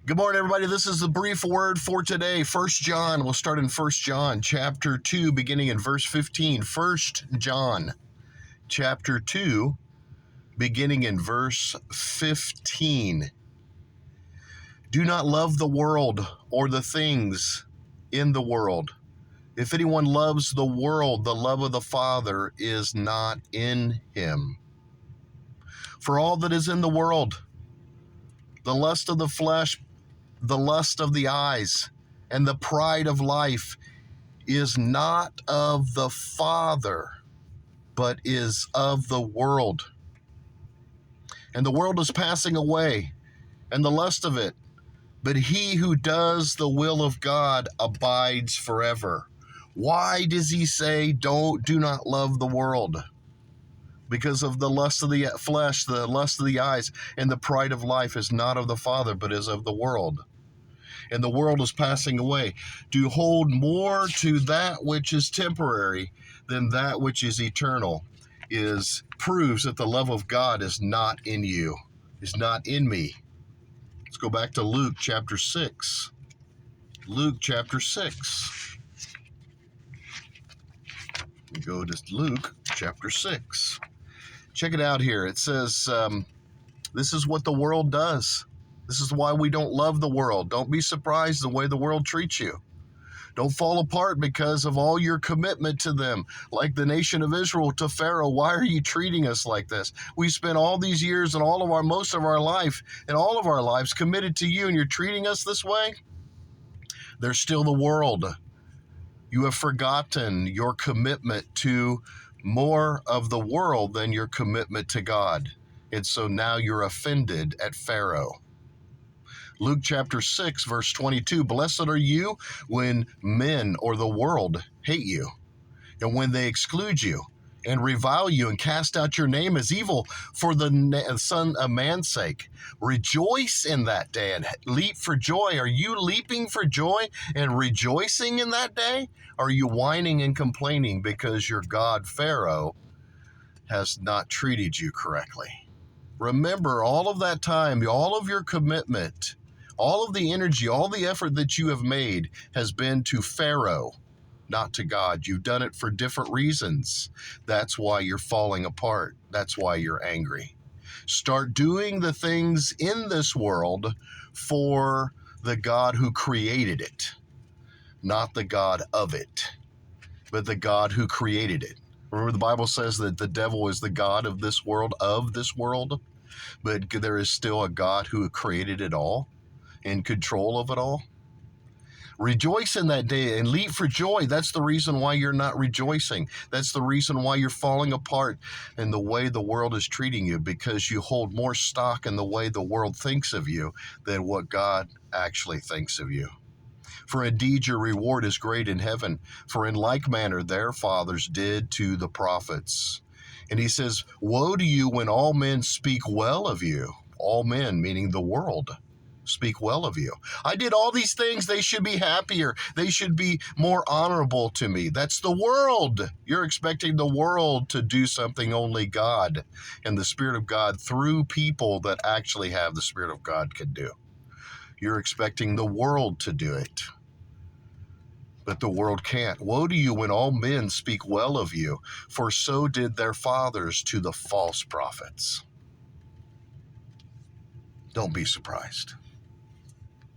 Good morning, everybody. This is the brief word for today. 1 John. We'll start in 1 John chapter 2, beginning in verse 15. 1 John chapter 2, beginning in verse 15. Do not love the world or the things in the world. If anyone loves the world, the love of the Father is not in him. For all that is in the world, the lust of the flesh, the lust of the eyes, and the pride of life is not of the Father, but is of the world. And the world is passing away, and the lust of it. But he who does the will of God abides forever. Why does he say, do not love the world? Because of the lust of the flesh, the lust of the eyes, and the pride of life is not of the Father, but is of the world. And the world is passing away. To hold more to that which is temporary than that which is eternal proves that the love of God is not in you, is not in me. Let's go back to Luke chapter 6. Luke chapter 6. We go to Luke chapter 6. Check it out here. It says, this is what the world does. This is why we don't love the world. Don't be surprised the way the world treats you. Don't fall apart because of all your commitment to them. Like the nation of Israel to Pharaoh, why are you treating us like this? We spent all these years and most of our life and all of our lives committed to you, and you're treating us this way? There's still the world. You have forgotten your commitment to more of the world than your commitment to God. And so now you're offended at Pharaoh. Luke chapter 6, verse 22, blessed are you when men or the world hate you, and when they exclude you and revile you and cast out your name as evil for the Son of Man's sake. Rejoice in that day and leap for joy. Are you leaping for joy and rejoicing in that day? Or are you whining and complaining because your God Pharaoh has not treated you correctly? Remember, all of that time, all of your commitment, all of the energy, all the effort that you have made has been to Pharaoh, not to God. You've done it for different reasons. That's why you're falling apart. That's why you're angry. Start doing the things in this world for the God who created it, not the God of it, but the God who created it. Remember, the Bible says that the devil is the God of this world, but there is still a God who created it all, in control of it all. Rejoice in that day and leap for joy. That's the reason why you're not rejoicing. That's the reason why you're falling apart in the way the world is treating you, because you hold more stock in the way the world thinks of you than what God actually thinks of you. For indeed your reward is great in heaven, for in like manner their fathers did to the prophets. And he says, woe to you when all men speak well of you. All men, meaning the world, speak well of you. I did all these things. They should be happier. They should be more honorable to me. That's the world. You're expecting the world to do something only God and the Spirit of God through people that actually have the Spirit of God can do. You're expecting the world to do it, but the world can't. Woe to you when all men speak well of you, for so did their fathers to the false prophets. Don't be surprised.